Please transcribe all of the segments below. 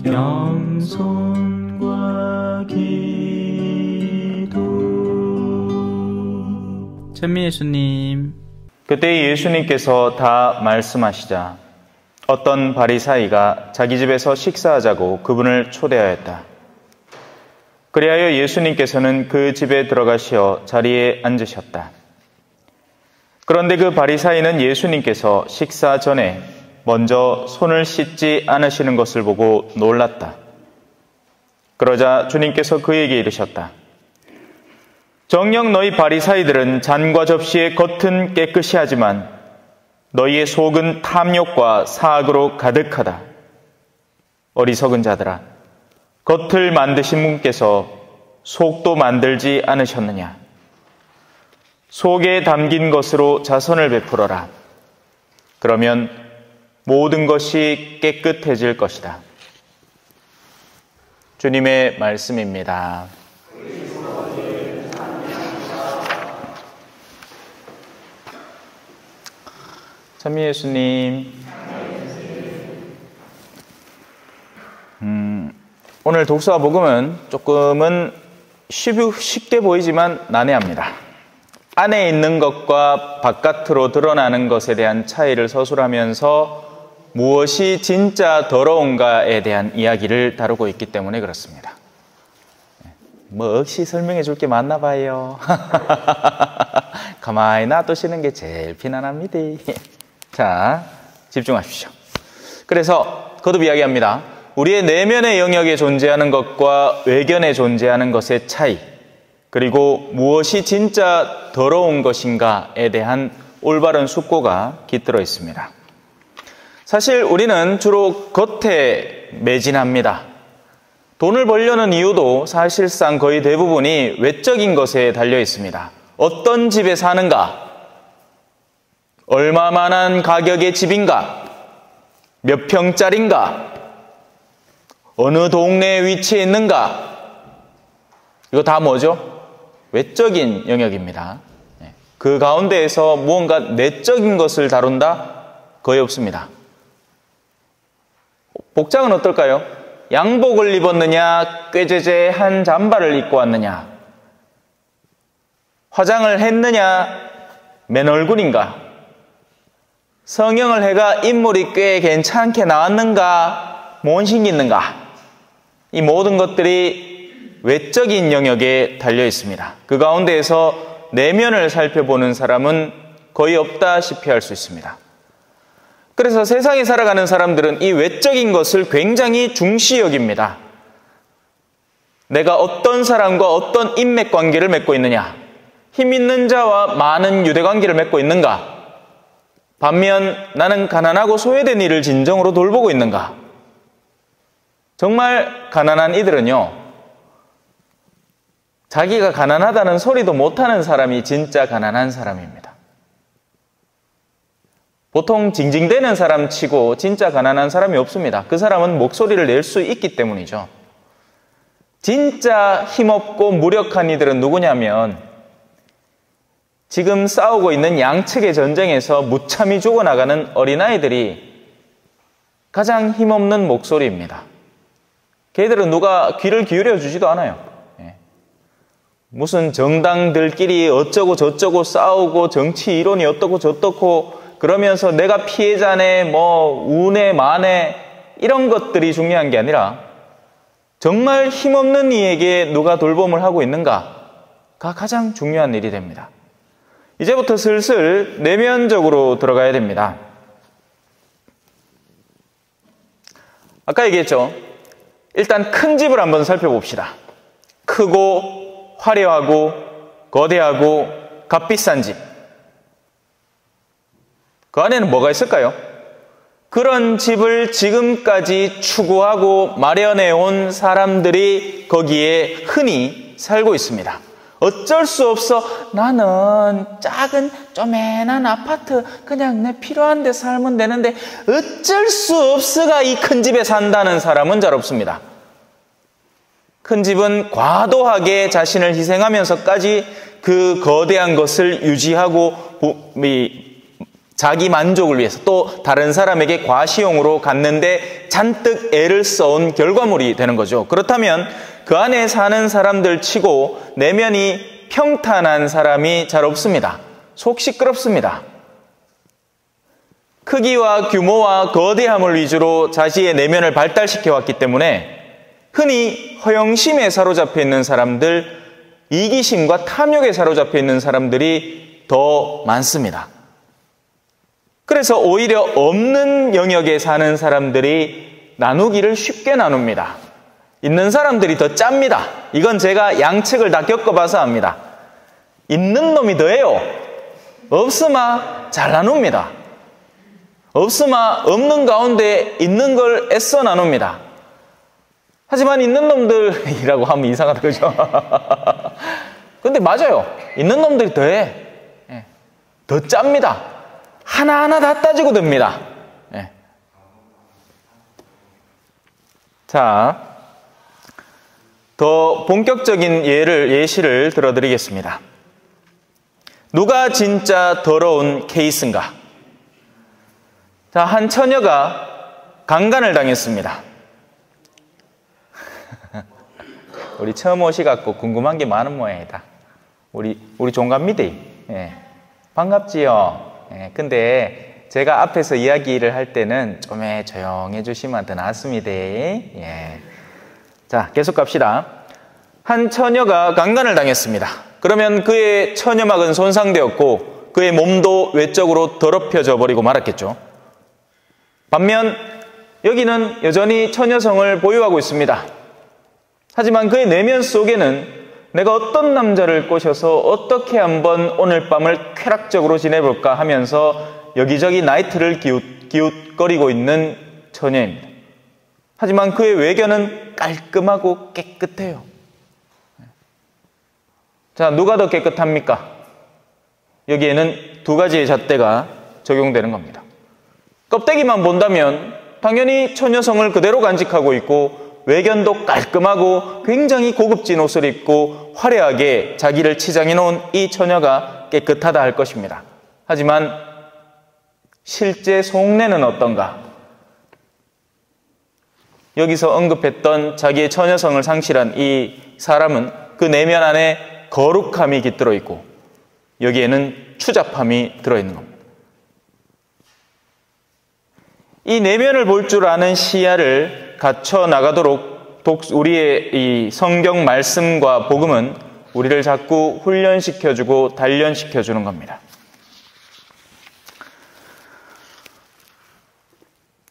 영손과 기도. 찬미 예수님. 그때 예수님께서 다 말씀하시자 어떤 바리사이가 자기 집에서 식사하자고 그분을 초대하였다. 그리하여 예수님께서는 그 집에 들어가시어 자리에 앉으셨다. 그런데 그 바리사이는 예수님께서 식사 전에 먼저 손을 씻지 않으시는 것을 보고 놀랐다. 그러자 주님께서 그에게 이르셨다. 정녕 너희 바리사이들은 잔과 접시의 겉은 깨끗이 하지만 너희의 속은 탐욕과 사악으로 가득하다. 어리석은 자들아, 겉을 만드신 분께서 속도 만들지 않으셨느냐? 속에 담긴 것으로 자선을 베풀어라. 그러면 모든 것이 깨끗해질 것이다. 주님의 말씀입니다. 찬미 예수님. 오늘 독서와 복음은 조금은 쉽게 보이지만 난해합니다. 안에 있는 것과 바깥으로 드러나는 것에 대한 차이를 서술하면서 무엇이 진짜 더러운가에 대한 이야기를 다루고 있기 때문에 그렇습니다. 뭐 억시 설명해 줄 게 많나 봐요. 가만히 놔두시는 게 제일 편안합니다. 자, 집중하십시오. 그래서 거듭 이야기합니다. 우리의 내면의 영역에 존재하는 것과 외견에 존재하는 것의 차이, 그리고 무엇이 진짜 더러운 것인가에 대한 올바른 숙고가 깃들어 있습니다. 사실 우리는 주로 겉에 매진합니다. 돈을 벌려는 이유도 사실상 거의 대부분이 외적인 것에 달려 있습니다. 어떤 집에 사는가? 얼마만한 가격의 집인가? 몇 평짜린가? 어느 동네에 위치해 있는가? 이거 다 뭐죠? 외적인 영역입니다. 그 가운데에서 무언가 내적인 것을 다룬다? 거의 없습니다. 복장은 어떨까요? 양복을 입었느냐? 꾀죄죄한 잠바를 입고 왔느냐? 화장을 했느냐? 맨 얼굴인가? 성형을 해가 인물이 꽤 괜찮게 나왔는가? 뭔신기 있는가? 이 모든 것들이 외적인 영역에 달려 있습니다. 그 가운데에서 내면을 살펴보는 사람은 거의 없다시피 할 수 있습니다. 그래서 세상에 살아가는 사람들은 이 외적인 것을 굉장히 중시 여깁니다. 내가 어떤 사람과 어떤 인맥 관계를 맺고 있느냐? 힘 있는 자와 많은 유대 관계를 맺고 있는가? 반면 나는 가난하고 소외된 이를 진정으로 돌보고 있는가? 정말 가난한 이들은요, 자기가 가난하다는 소리도 못하는 사람이 진짜 가난한 사람입니다. 보통 징징대는 사람 치고 진짜 가난한 사람이 없습니다. 그 사람은 목소리를 낼 수 있기 때문이죠. 진짜 힘없고 무력한 이들은 누구냐면 지금 싸우고 있는 양측의 전쟁에서 무참히 죽어나가는 어린아이들이 가장 힘없는 목소리입니다. 걔들은 누가 귀를 기울여 주지도 않아요. 무슨 정당들끼리 어쩌고 저쩌고 싸우고 정치 이론이 어떻고 저떻고 그러면서 내가 피해자네, 뭐 우네 마네 이런 것들이 중요한 게 아니라 정말 힘없는 이에게 누가 돌봄을 하고 있는가가 가장 중요한 일이 됩니다. 이제부터 슬슬 내면적으로 들어가야 됩니다. 아까 얘기했죠. 일단 큰 집을 한번 살펴봅시다. 크고 화려하고 거대하고 값비싼 집. 그 안에는 뭐가 있을까요? 그런 집을 지금까지 추구하고 마련해온 사람들이 거기에 흔히 살고 있습니다. 어쩔 수 없어. 나는 작은 쪼맨한 아파트 그냥 내 필요한 데 살면 되는데 어쩔 수 없어가 이 큰 집에 산다는 사람은 잘 없습니다. 큰 집은 과도하게 자신을 희생하면서까지 그 거대한 것을 유지하고 자기 만족을 위해서 또 다른 사람에게 과시용으로 갖는데 잔뜩 애를 써온 결과물이 되는 거죠. 그렇다면 그 안에 사는 사람들 치고 내면이 평탄한 사람이 잘 없습니다. 속 시끄럽습니다. 크기와 규모와 거대함을 위주로 자신의 내면을 발달시켜 왔기 때문에 흔히 허영심에 사로잡혀 있는 사람들, 이기심과 탐욕에 사로잡혀 있는 사람들이 더 많습니다. 그래서 오히려 없는 영역에 사는 사람들이 나누기를 쉽게 나눕니다. 있는 사람들이 더 짭니다. 이건 제가 양측을 다 겪어봐서 압니다. 있는 놈이 더해요. 없으마 잘 나눕니다. 없으마 없는 가운데 있는 걸 애써 나눕니다. 하지만 있는 놈들이라고 하면 이상하다, 그죠? 근데 맞아요. 있는 놈들이 더해. 더 짭니다. 하나하나 다 따지고 듭니다. 자, 더 본격적인 예시를 들어드리겠습니다. 누가 진짜 더러운 케이스인가? 자, 한 처녀가 강간을 당했습니다. 우리 처음 오시갖고 궁금한 게 많은 모양이다. 우리 종갑미대. 반갑지요? 근데 제가 앞에서 이야기를 할 때는 좀 조용해 주시면 더 낫습니다. 자, 계속 갑시다. 한 처녀가 강간을 당했습니다. 그러면 그의 처녀막은 손상되었고 그의 몸도 외적으로 더럽혀져 버리고 말았겠죠. 반면 여기는 여전히 처녀성을 보유하고 있습니다. 하지만 그의 내면 속에는 내가 어떤 남자를 꼬셔서 어떻게 한번 오늘 밤을 쾌락적으로 지내볼까 하면서 여기저기 나이트를 기웃거리고 있는 처녀입니다. 하지만 그의 외견은 깔끔하고 깨끗해요. 자, 누가 더 깨끗합니까? 여기에는 두 가지의 잣대가 적용되는 겁니다. 껍데기만 본다면 당연히 처녀성을 그대로 간직하고 있고 외견도 깔끔하고 굉장히 고급진 옷을 입고 화려하게 자기를 치장해 놓은 이 처녀가 깨끗하다 할 것입니다. 하지만 실제 속내는 어떤가? 여기서 언급했던 자기의 처녀성을 상실한 이 사람은 그 내면 안에 거룩함이 깃들어 있고 여기에는 추잡함이 들어있는 겁니다. 이 내면을 볼 줄 아는 시야를 갖춰 나가도록 우리의 이 성경 말씀과 복음은 우리를 자꾸 훈련시켜주고 단련시켜주는 겁니다.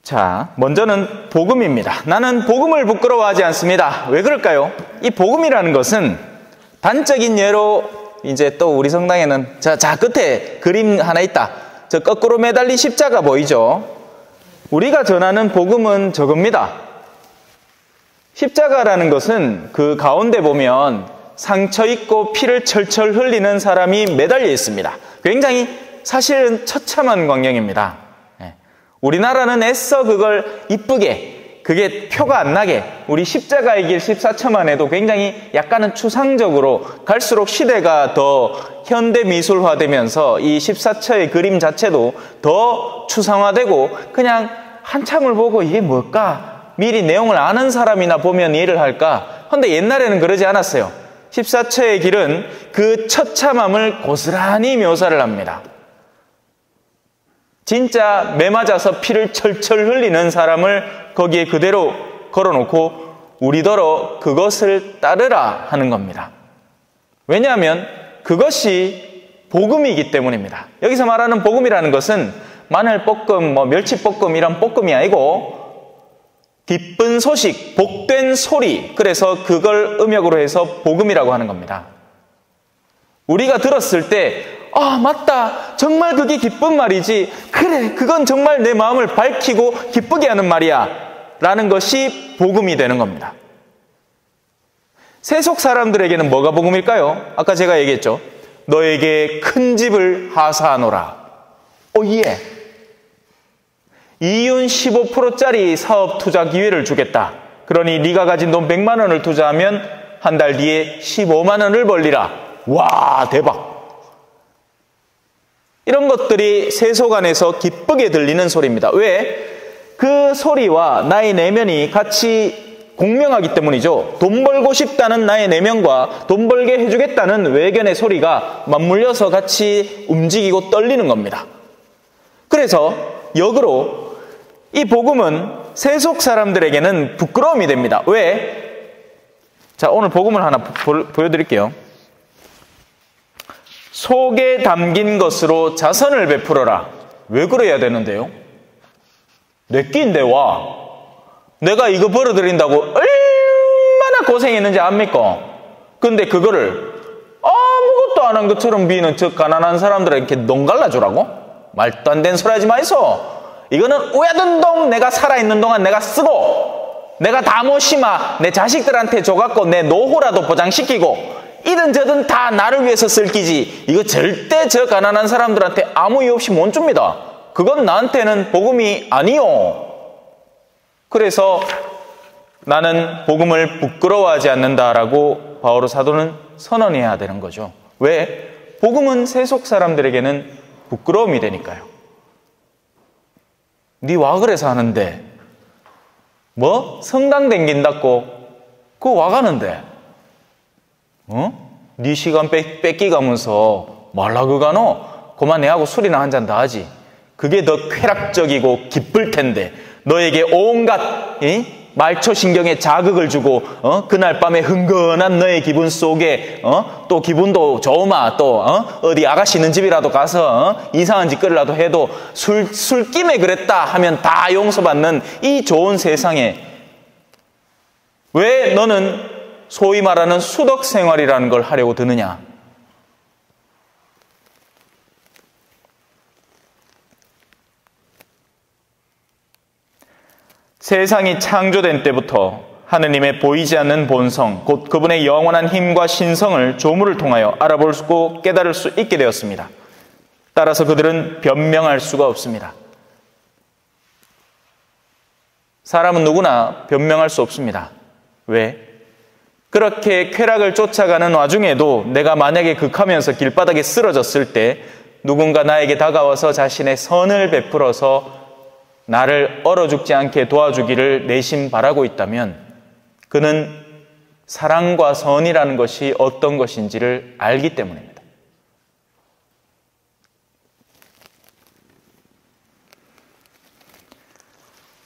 자, 먼저는 복음입니다. 나는 복음을 부끄러워하지 않습니다. 왜 그럴까요? 이 복음이라는 것은 단적인 예로 이제 또 우리 성당에는 자 끝에 그림 하나 있다. 저 거꾸로 매달린 십자가 보이죠? 우리가 전하는 복음은 저겁니다. 십자가라는 것은 그 가운데 보면 상처 있고 피를 철철 흘리는 사람이 매달려 있습니다. 굉장히 사실은 처참한 광경입니다. 우리나라는 애써 그걸 이쁘게, 그게 표가 안 나게 우리 십자가의 길 14처만 해도 굉장히 약간은 추상적으로 갈수록 시대가 더 현대미술화되면서 이 14처의 그림 자체도 더 추상화되고 그냥 한참을 보고 이게 뭘까? 미리 내용을 아는 사람이나 보면 이해를 할까? 근데 옛날에는 그러지 않았어요. 14처의 길은 그 처참함을 고스란히 묘사를 합니다. 진짜 매 맞아서 피를 철철 흘리는 사람을 거기에 그대로 걸어놓고 우리더러 그것을 따르라 하는 겁니다. 왜냐하면 그것이 복음이기 때문입니다. 여기서 말하는 복음이라는 것은 마늘볶음, 멸치볶음 이런 볶음이 아니고 기쁜 소식, 복된 소리, 그래서 그걸 음역으로 해서 복음이라고 하는 겁니다. 우리가 들었을 때 아, 맞다. 정말 그게 기쁜 말이지. 그래, 그건 정말 내 마음을 밝히고 기쁘게 하는 말이야. 라는 것이 복음이 되는 겁니다. 세속 사람들에게는 뭐가 복음일까요? 아까 제가 얘기했죠. 너에게 큰 집을 하사하노라. 오, 예. 이윤 15%짜리 사업 투자 기회를 주겠다. 그러니 네가 가진 돈 100만 원을 투자하면 한 달 뒤에 15만 원을 벌리라. 와, 대박. 이런 것들이 세속 안에서 기쁘게 들리는 소리입니다. 왜? 그 소리와 나의 내면이 같이 공명하기 때문이죠. 돈 벌고 싶다는 나의 내면과 돈 벌게 해주겠다는 외견의 소리가 맞물려서 같이 움직이고 떨리는 겁니다. 그래서 역으로 이 복음은 세속 사람들에게는 부끄러움이 됩니다. 왜? 자, 오늘 복음을 하나 보여드릴게요. 속에 담긴 것으로 자선을 베풀어라. 왜 그래야 되는데요? 내 끼인데 와. 내가 이거 벌어드린다고 얼마나 고생했는지 압니까? 근데 그거를 아무것도 안 한 것처럼 비는 저 가난한 사람들에게 넌 갈라주라고? 말도 안 되는 소리 하지 마이소. 이거는 우야든 동 내가 살아있는 동안 내가 쓰고 내가 다 못 심어 내 자식들한테 줘갖고 내 노후라도 보장시키고 이든 저든 다 나를 위해서 쓸 끼지. 이거 절대 저 가난한 사람들한테 아무 이유 없이 못 줍니다. 그건 나한테는 복음이 아니요. 그래서 나는 복음을 부끄러워하지 않는다라고 바오로 사도는 선언해야 되는 거죠. 왜? 복음은 세속 사람들에게는 부끄러움이 되니까요. 네 와 그래서 하는데 뭐? 성당 댕긴다고 그거 와 가는데 네 시간 뺏기가면서 말라그 가노? 그만 내하고 술이나 한잔 다 하지. 그게 더 쾌락적이고 기쁠 텐데 너에게 온갖 말초신경에 자극을 주고 그날 밤에 흥건한 너의 기분 속에 또 기분도 좋으마 또 어디 아가씨 있는 집이라도 가서 이상한 짓거리라도 해도 술김에 그랬다 하면 다 용서받는 이 좋은 세상에 왜 너는 소위 말하는 수덕 생활이라는 걸 하려고 드느냐? 세상이 창조된 때부터 하느님의 보이지 않는 본성, 곧 그분의 영원한 힘과 신성을 조물을 통하여 알아보고 깨달을 수 있게 되었습니다. 따라서 그들은 변명할 수가 없습니다. 사람은 누구나 변명할 수 없습니다. 왜? 그렇게 쾌락을 쫓아가는 와중에도 내가 만약에 극하면서 길바닥에 쓰러졌을 때 누군가 나에게 다가와서 자신의 선을 베풀어서 나를 얼어 죽지 않게 도와주기를 내심 바라고 있다면 그는 사랑과 선이라는 것이 어떤 것인지를 알기 때문입니다.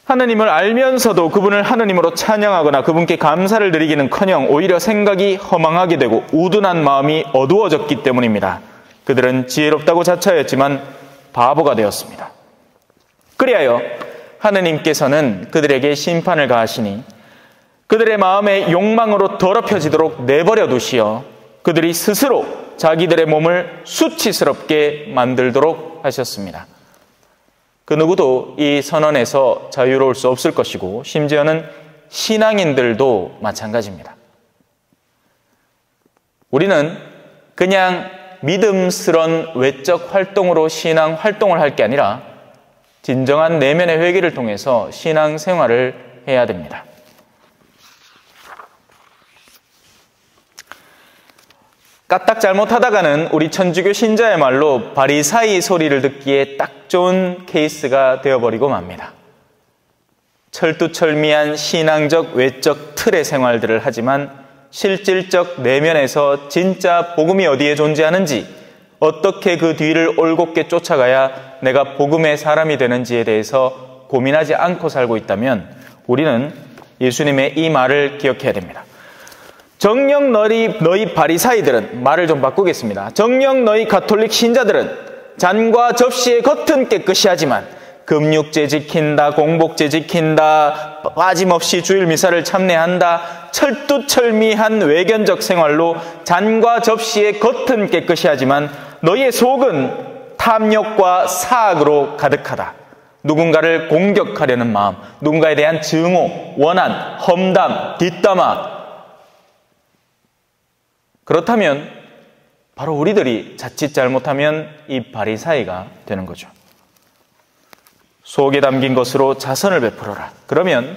하느님을 알면서도 그분을 하느님으로 찬양하거나 그분께 감사를 드리기는커녕 오히려 생각이 허망하게 되고 우둔한 마음이 어두워졌기 때문입니다. 그들은 지혜롭다고 자처하였지만 바보가 되었습니다. 그리하여 하느님께서는 그들에게 심판을 가하시니 그들의 마음의 욕망으로 더럽혀지도록 내버려 두시어 그들이 스스로 자기들의 몸을 수치스럽게 만들도록 하셨습니다. 그 누구도 이 선언에서 자유로울 수 없을 것이고 심지어는 신앙인들도 마찬가지입니다. 우리는 그냥 믿음스런 외적 활동으로 신앙 활동을 할 게 아니라 진정한 내면의 회개를 통해서 신앙 생활을 해야 됩니다. 까딱 잘못하다가는 우리 천주교 신자의 말로 바리사이 소리를 듣기에 딱 좋은 케이스가 되어버리고 맙니다. 철두철미한 신앙적 외적 틀의 생활들을 하지만 실질적 내면에서 진짜 복음이 어디에 존재하는지 어떻게 그 뒤를 올곧게 쫓아가야 내가 복음의 사람이 되는지에 대해서 고민하지 않고 살고 있다면 우리는 예수님의 이 말을 기억해야 됩니다. 정녕 너희 바리사이들은, 말을 좀 바꾸겠습니다. 정녕 너희 가톨릭 신자들은 잔과 접시의 겉은 깨끗이 하지만 금육제 지킨다, 공복제 지킨다, 빠짐없이 주일 미사를 참례한다, 철두철미한 외견적 생활로 잔과 접시의 겉은 깨끗이 하지만 너희의 속은 탐욕과 사악으로 가득하다. 누군가를 공격하려는 마음, 누군가에 대한 증오, 원한, 험담, 뒷담화. 그렇다면 바로 우리들이 자칫 잘못하면 이 바리사이가 되는 거죠. 속에 담긴 것으로 자선을 베풀어라. 그러면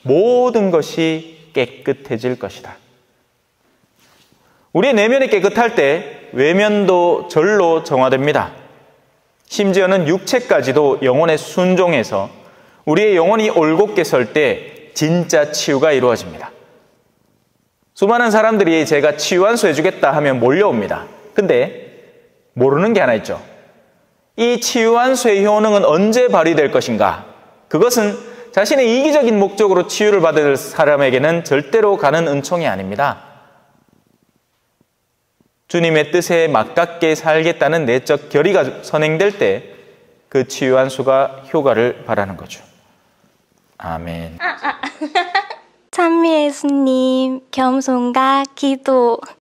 모든 것이 깨끗해질 것이다. 우리의 내면이 깨끗할 때 외면도 절로 정화됩니다. 심지어는 육체까지도 영혼에 순종해서 우리의 영혼이 올곧게 설 때 진짜 치유가 이루어집니다. 수많은 사람들이 제가 치유한수 해주겠다 하면 몰려옵니다. 근데 모르는 게 하나 있죠. 이 치유한수의 효능은 언제 발휘될 것인가? 그것은 자신의 이기적인 목적으로 치유를 받을 사람에게는 절대로 가는 은총이 아닙니다. 주님의 뜻에 맞게 살겠다는 내적 결의가 선행될 때 그 치유한수가 효과를 발하는 거죠. 아멘. 찬미 예수님, 겸손과 기도.